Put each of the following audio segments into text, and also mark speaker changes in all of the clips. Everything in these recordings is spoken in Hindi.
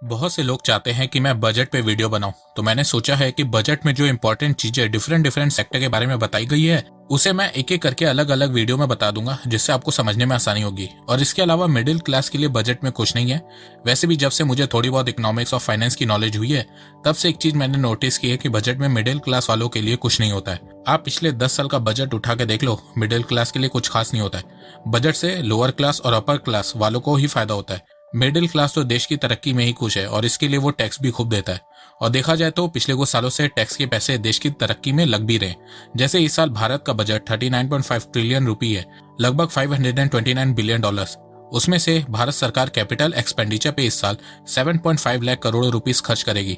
Speaker 1: बहुत से लोग चाहते हैं कि मैं बजट पे वीडियो बनाऊं, तो मैंने सोचा है कि बजट में जो इंपॉर्टेंट चीजें डिफरेंट डिफरेंट सेक्टर के बारे में बताई गई है उसे मैं एक एक करके अलग अलग वीडियो में बता दूंगा, जिससे आपको समझने में आसानी होगी। और इसके अलावा मिडिल क्लास के लिए बजट में कुछ नहीं है। वैसे भी जब से मुझे थोड़ी बहुत इकोनॉमिक्स और फाइनेंस की नॉलेज हुई है, तब से एक चीज मैंने नोटिस की है कि बजट में मिडिल क्लास वालों के लिए कुछ नहीं होता है। आप पिछले 10 साल का बजट उठा के देख लो, मिडिल क्लास के लिए कुछ खास नहीं होता है। बजट से लोअर क्लास और अपर क्लास वालों को ही फायदा होता है। मिडिल क्लास तो देश की तरक्की में ही खुश है और इसके लिए वो टैक्स भी खूब देता है। और देखा जाए तो पिछले कुछ सालों से टैक्स के पैसे देश की तरक्की में लग भी रहे हैं। जैसे इस साल भारत का बजट 39.5 ट्रिलियन रुपी है, लगभग 529 बिलियन डॉलर्स। उसमें से भारत सरकार कैपिटल एक्सपेंडिचर पे इस साल 7.5 लाख करोड़ रुपीस खर्च करेगी।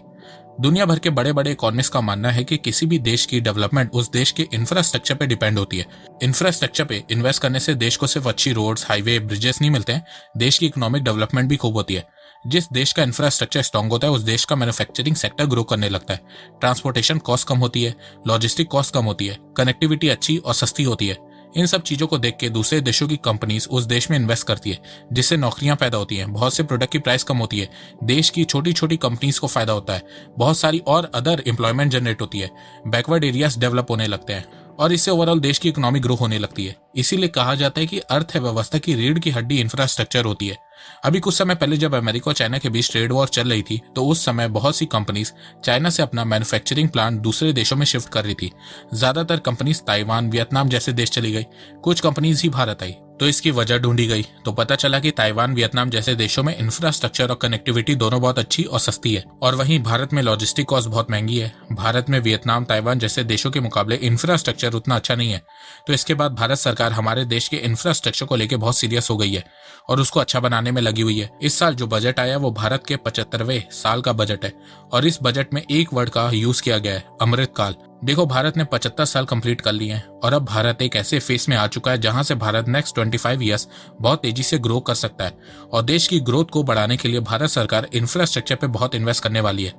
Speaker 1: दुनिया भर के बड़े बड़े इकोनॉमिस्ट का मानना है कि किसी भी देश की डेवलपमेंट उस देश के इंफ्रास्ट्रक्चर पे डिपेंड होती है। इंफ्रास्ट्रक्चर पे इन्वेस्ट करने से देश को सिर्फ अच्छी रोड्स, हाईवे, ब्रिजेस नहीं मिलते हैं, देश की इकोनॉमिक डेवलपमेंट भी खूब होती है। जिस देश का इंफ्रास्ट्रक्चर स्ट्रांग होता है, उस देश का मैन्युफैक्चरिंग सेक्टर ग्रो करने लगता है। ट्रांसपोर्टेशन कॉस्ट कम होती है, लॉजिस्टिक कॉस्ट कम होती है, कनेक्टिविटी अच्छी और सस्ती होती है। इन सब चीजों को देख के दूसरे देशों की कंपनीज उस देश में इन्वेस्ट करती है, जिससे नौकरियां पैदा होती हैं, बहुत से प्रोडक्ट की प्राइस कम होती है, देश की छोटी छोटी कंपनीज को फायदा होता है, बहुत सारी और अदर एम्प्लॉयमेंट जनरेट होती है, बैकवर्ड एरियाज डेवलप होने लगते हैं और इससे ओवरऑल देश की इकोनॉमी ग्रो होने लगती है। इसीलिए कहा जाता है कि अर्थव्यवस्था की रीढ़ की हड्डी इंफ्रास्ट्रक्चर होती है। अभी कुछ समय पहले जब अमेरिका और चाइना के बीच ट्रेड वॉर चल रही थी, तो उस समय बहुत सी कंपनीज चाइना से अपना मैन्युफैक्चरिंग प्लांट दूसरे देशों में शिफ्ट कर रही थी। ज्यादातर कंपनीज ताइवान, वियतनाम जैसे देश चली गई, कुछ कंपनीज ही भारत आई। तो इसकी वजह ढूंढी गई तो पता चला कि ताइवान, वियतनाम जैसे देशों में इंफ्रास्ट्रक्चर और कनेक्टिविटी दोनों बहुत अच्छी और सस्ती है, और वहीं भारत में लॉजिस्टिक कॉस्ट बहुत महंगी है। भारत में वियतनाम, ताइवान जैसे देशों के मुकाबले इंफ्रास्ट्रक्चर उतना अच्छा नहीं है। तो इसके बाद भारत सरकार हमारे देश के इंफ्रास्ट्रक्चर को लेकर बहुत सीरियस हो गई है और उसको अच्छा बनाने में लगी हुई है। इस साल जो बजट आया वो भारत के 75वें साल का बजट है और इस बजट में एक वर्ड का यूज किया गया है, अमृतकाल। देखो, भारत ने 75 साल कंप्लीट कर लिए हैं और अब भारत एक ऐसे फेस में आ चुका है जहां से भारत नेक्स्ट 25 ईयर्स बहुत तेजी से ग्रो कर सकता है। और देश की ग्रोथ को बढ़ाने के लिए भारत सरकार इंफ्रास्ट्रक्चर पे बहुत इन्वेस्ट करने वाली है।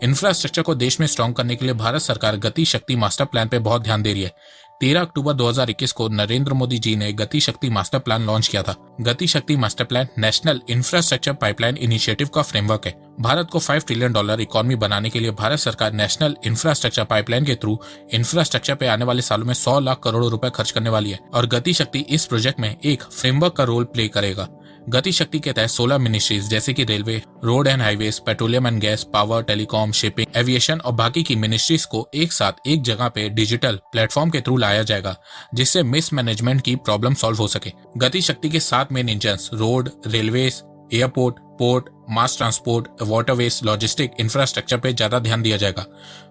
Speaker 1: इंफ्रास्ट्रक्चर को देश में स्ट्रॉन्ग करने के लिए भारत सरकार गति शक्ति मास्टर प्लान पे बहुत ध्यान दे रही है। 13 अक्टूबर 2021 को नरेंद्र मोदी जी ने गति शक्ति मास्टर प्लान लॉन्च किया था। गति शक्ति master plan national infrastructure pipeline initiative का फ्रेमवर्क है। भारत को $5 ट्रिलियन इकोनॉमी बनाने के लिए भारत सरकार नेशनल इंफ्रास्ट्रक्चर पाइपलाइन के थ्रू इंफ्रास्ट्रक्चर पे आने वाले सालों में 100 लाख करोड़ रुपए खर्च करने वाली है और गति शक्ति इस प्रोजेक्ट में एक फ्रेमवर्क का रोल प्ले करेगा। गति शक्ति के तहत 16 मिनिस्ट्रीज जैसे कि railway, road and highways, petroleum and gas, power, telecom, shipping, aviation और बाकी की मिनिस्ट्रीज को एक साथ एक जगह पे डिजिटल प्लेटफॉर्म के थ्रू लाया जाएगा, जिससे मिसमैनेजमेंट की प्रॉब्लम सॉल्व हो सके। गति शक्ति के 7 main engine road, railways, airport, port, mass transport, waterways, logistic infrastructure पे ज्यादा ध्यान दिया जाएगा।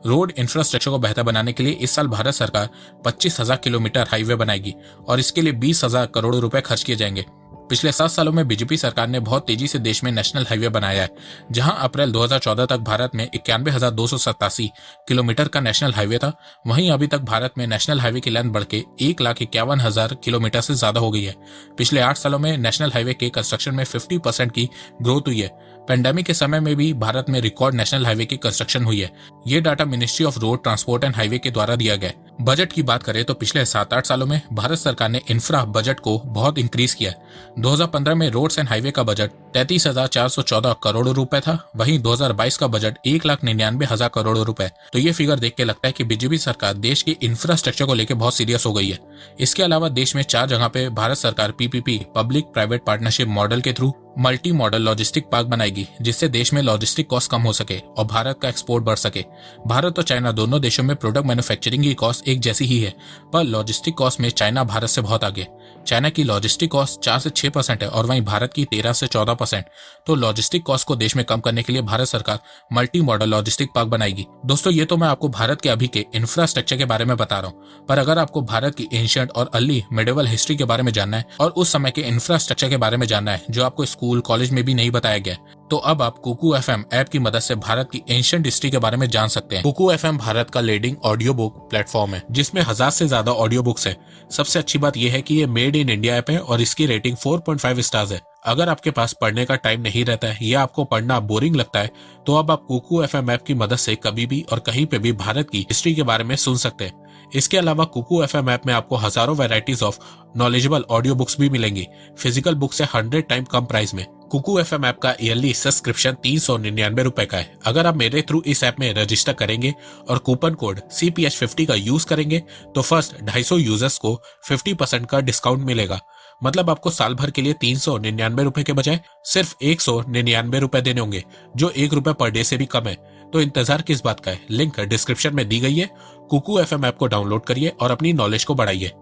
Speaker 1: रोड इंफ्रास्ट्रक्चर को बेहतर बनाने के लिए इस साल भारत सरकार 25,000 किलोमीटर हाईवे बनाएगी और इसके लिए 20,000 करोड़ रुपए खर्च किए जाएंगे। पिछले 7 सालों में बीजेपी सरकार ने बहुत तेजी से देश में नेशनल हाईवे बनाया है। जहां अप्रैल 2014 तक भारत में 91,287 किलोमीटर का नेशनल हाईवे था, वहीं अभी तक भारत में नेशनल हाईवे की लेंथ बढ़ के 1,51,000 किलोमीटर से ज्यादा हो गई है। पिछले 8 सालों में नेशनल हाईवे के कंस्ट्रक्शन में 50% की ग्रोथ हुई है। पेंडेमिक के समय में भी भारत में रिकॉर्ड नेशनल हाईवे की कंस्ट्रक्शन हुई है। ये data ministry of road transport and highway के द्वारा दिया गया है। बजट की बात करें तो पिछले 7-8 सालों में भारत सरकार ने इंफ्रा बजट को बहुत इंक्रीज किया है। 2015 में रोड्स एंड हाईवे का बजट 33,414 करोड़ रुपए था, वहीं 2022 का बजट 1,99,000 करोड़ रुपए। तो ये फिगर देख के लगता है कि बीजेपी सरकार देश के इंफ्रास्ट्रक्चर को लेकर बहुत सीरियस हो गई है। इसके अलावा देश में 4 जगह पे भारत सरकार PPP, public private partnership model के through multi modal logistic park बनाएगी, जिससे देश में लॉजिस्टिक कॉस्ट कम हो सके और भारत का एक्सपोर्ट बढ़ सके। भारत और चाइना दोनों देशों में प्रोडक्ट मैन्युफैक्चरिंग की कॉस्ट एक जैसी ही है, पर लॉजिस्टिक कॉस्ट में चाइना भारत से बहुत आगे। चाइना की लॉजिस्टिक कॉस्ट 4 से 6% है और वहीं भारत की 13 से 14%। तो लॉजिस्टिक कॉस्ट को देश में कम करने के लिए भारत सरकार मल्टी मॉडल लॉजिस्टिक पार्क बनाएगी। दोस्तों, ये तो मैं आपको भारत के अभी के इंफ्रास्ट्रक्चर के बारे में बता रहा हूँ, पर अगर आपको भारत की एंशिएंट और अर्ली मिडिवल हिस्ट्री के बारे में जानना है और उस समय के इंफ्रास्ट्रक्चर के बारे में जानना है जो आपको स्कूल कॉलेज में भी नहीं बताया गया, तो अब आप कुकू एफएम ऐप की मदद से भारत की एंशिएंट हिस्ट्री के बारे में जान सकते हैं। कुकू एफएम भारत का लीडिंग ऑडियो बुक प्लेटफॉर्म है, जिसमें 1000 से ज्यादा ऑडियो बुक्स है। सबसे अच्छी बात यह है कि ये मेड इन इंडिया ऐप है और इसकी रेटिंग 4.5 स्टार्स है। अगर आपके पास पढ़ने का टाइम नहीं रहता है या आपको पढ़ना बोरिंग लगता है, तो अब आप कुकू एफएम ऐप की मदद से कभी भी और कहीं पे भी भारत की हिस्ट्री के बारे में सुन सकते हैं। इसके अलावा कुकू एफएम ऐप में आपको हजारों varieties of knowledgeable audio books भी मिलेंगी, फिजिकल बुक से 100 टाइम कम प्राइस में। कुकू FM ऐप का ईयरली सब्सक्रिप्शन 399 रुपए का है। अगर आप मेरे थ्रू इस ऐप में रजिस्टर करेंगे और कूपन कोड CPH50 का यूज करेंगे तो फर्स्ट 250 यूजर्स को 50% का डिस्काउंट मिलेगा। मतलब आपको साल भर के लिए 399 रुपए के बजाय सिर्फ 199 रुपए देने होंगे, जो 1 रुपए पर डे से भी कम है। तो इंतजार किस बात का है? लिंक डिस्क्रिप्शन में दी गई है। कुकू FM ऐप को डाउनलोड करिए और अपनी नॉलेज को बढ़ाइए।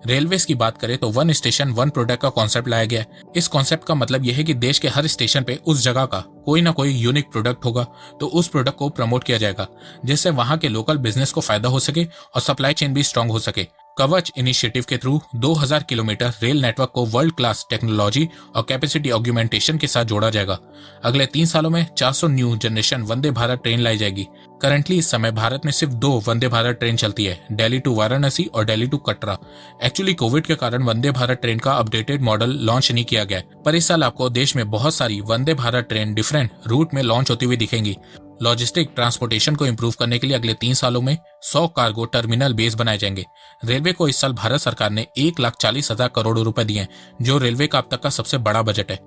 Speaker 1: रेलवेज की बात करें तो वन स्टेशन वन प्रोडक्ट का कॉन्सेप्ट लाया गया है। इस कॉन्सेप्ट का मतलब यह है कि देश के हर स्टेशन पे उस जगह का कोई ना कोई यूनिक प्रोडक्ट होगा, तो उस प्रोडक्ट को प्रमोट किया जाएगा जिससे वहां के लोकल बिजनेस को फायदा हो सके और सप्लाई चेन भी स्ट्रांग हो सके। कवच इनिशिएटिव के थ्रू 2000 किलोमीटर रेल नेटवर्क को वर्ल्ड क्लास टेक्नोलॉजी और कैपेसिटी ऑग्यूमेंटेशन के साथ जोड़ा जाएगा। अगले 3 सालों में 400 न्यू जनरेशन वंदे भारत ट्रेन लाई जाएगी। करंटली इस समय भारत में सिर्फ 2 वंदे भारत ट्रेन चलती है, दिल्ली टू वाराणसी और Delhi to Katra. Actually Covid के कारण वंदे भारत ट्रेन का अपडेटेड मॉडल लॉन्च नहीं किया गया, पर इस साल आपको देश में बहुत सारी वंदे भारत ट्रेन डिफरेंट रूट में लॉन्च होती हुई दिखेंगी। लॉजिस्टिक ट्रांसपोर्टेशन को इंप्रूव करने के लिए अगले 3 सालों में 100 कार्गो टर्मिनल बेस बनाए जाएंगे। रेलवे को इस साल भारत सरकार ने 1,40,000 करोड़ रुपए दिए हैं, जो रेलवे का अब तक का सबसे बड़ा बजट है।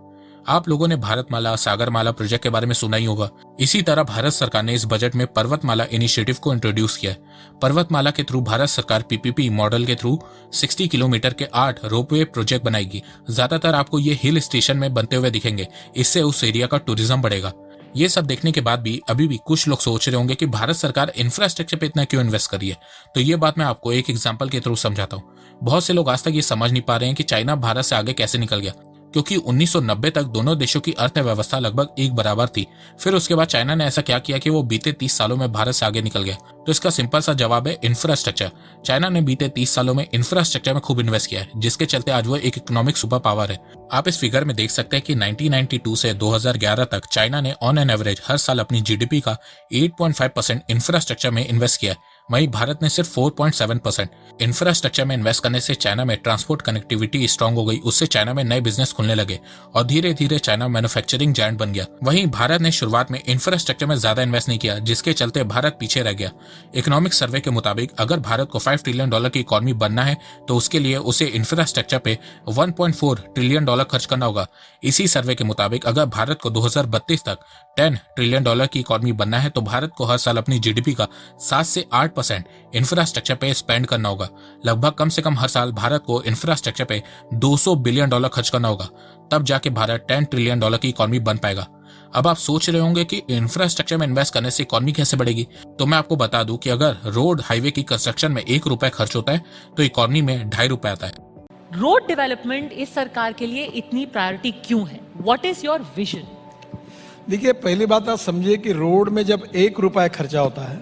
Speaker 1: आप लोगों ने भारतमाला सागरमाला प्रोजेक्ट के बारे में सुना ही होगा। इसी तरह भारत सरकार ने इस बजट में पर्वतमाला इनिशिएटिव को इंट्रोड्यूस किया है। पर्वतमाला के थ्रू भारत सरकार PPP मॉडल के थ्रू 60 किलोमीटर के 8 रोपवे प्रोजेक्ट बनाएगी। ज्यादातर आपको ये हिल स्टेशन में बनते हुए दिखेंगे। इससे उस एरिया का टूरिज्म बढ़ेगा। ये सब देखने के बाद भी अभी भी कुछ लोग सोच रहे होंगे कि भारत सरकार इंफ्रास्ट्रक्चर पे इतना क्यों इन्वेस्ट कर रही है। तो ये बात मैं आपको एक एग्जांपल के थ्रू समझाता हूँ। बहुत से लोग आज तक ये समझ नहीं पा रहे हैं कि चाइना भारत से आगे कैसे निकल गया, क्योंकि 1990 तक दोनों देशों की अर्थव्यवस्था लगभग एक बराबर थी। फिर उसके बाद चाइना ने ऐसा क्या किया कि वो बीते 30 सालों में भारत से आगे निकल गया। तो इसका सिंपल सा जवाब है इंफ्रास्ट्रक्चर। चाइना ने बीते 30 सालों में इंफ्रास्ट्रक्चर में खूब इन्वेस्ट किया है, जिसके चलते आज वो एक इकोनॉमिक सुपर पावर है। आप इस फिगर में देख सकते हैं कि 1992 से 2011 तक चाइना ने ऑन एन एवरेज हर साल अपनी GDP का 8.5% इंफ्रास्ट्रक्चर में इन्वेस्ट किया है। वहीं भारत ने सिर्फ 4.7%। इंफ्रास्ट्रक्चर में इन्वेस्ट करने से चाइना में ट्रांसपोर्ट कनेक्टिविटी स्ट्रांग हो गई। उससे चाइना में नए बिजनेस खुलने लगे और धीरे धीरे चाइना मैन्युफैक्चरिंग जायंट बन गया। वहीं भारत ने शुरुआत में इंफ्रास्ट्रक्चर में ज्यादा इन्वेस्ट नहीं किया, जिसके चलते भारत पीछे रह गया। इकोनॉमिक सर्वे के मुताबिक अगर भारत को $5 ट्रिलियन की इकोनॉमी बनना है तो उसके लिए उसे इंफ्रास्ट्रक्चर पे $1.4 ट्रिलियन खर्च करना होगा। इसी सर्वे के मुताबिक अगर भारत को 2032 तक $10 ट्रिलियन की इकोनॉमी बनना है तो भारत को हर साल अपनी GDP का 7 से 8% इंफ्रास्ट्रक्चर पे स्पेंड करना होगा। लगभग कम से कम हर साल भारत को इंफ्रास्ट्रक्चर पे $200 बिलियन खर्च करना होगा। तब जाके भारत $10 ट्रिलियन की इकोनॉमी बन पाएगा। अब आप सोच रहे होंगे कि इंफ्रास्ट्रक्चर में इन्वेस्ट करने से इकोनॉमी कैसे बढ़ेगी। तो मैं आपको बता दूं कि अगर रोड हाईवे की कंस्ट्रक्शन में 1 रुपए खर्च होता है तो इकोनॉमी में 2.5 रुपए आता है।
Speaker 2: रोड डेवलपमेंट इस सरकार के लिए इतनी प्रायोरिटी क्यों है? What is your vision?
Speaker 3: देखिए, पहली बात आप समझिए कि रोड में जब 1 रुपया खर्चा होता है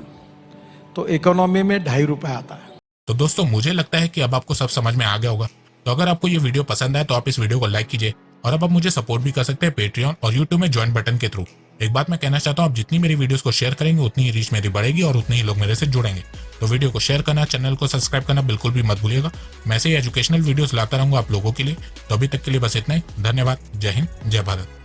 Speaker 3: तो इकोनॉमी में 2.5 रुपए आता है।
Speaker 1: तो दोस्तों, मुझे लगता है कि अब आपको सब समझ में आ गया होगा। तो अगर आपको ये वीडियो पसंद आए तो आप इस वीडियो को लाइक कीजिए और अब आप मुझे सपोर्ट भी कर सकते हैं पेट्रियन और यूट्यूब में ज्वाइन बटन के थ्रू। एक बात मैं कहना चाहता हूँ, आप जितनी मेरी वीडियोस को शेयर करेंगे उतनी ही रीच मेरी बढ़ेगी और उतने ही लोग मेरे से जुड़ेंगे। तो वीडियो को शेयर करना, चैनल को सब्सक्राइब करना बिल्कुल भी मत भूलिएगा। मैं ऐसे ही एजुकेशनल वीडियोस लाता रहूंगा आप लोगों के लिए। तो अभी तक के लिए बस इतना ही। धन्यवाद। जय हिंद, जय भारत।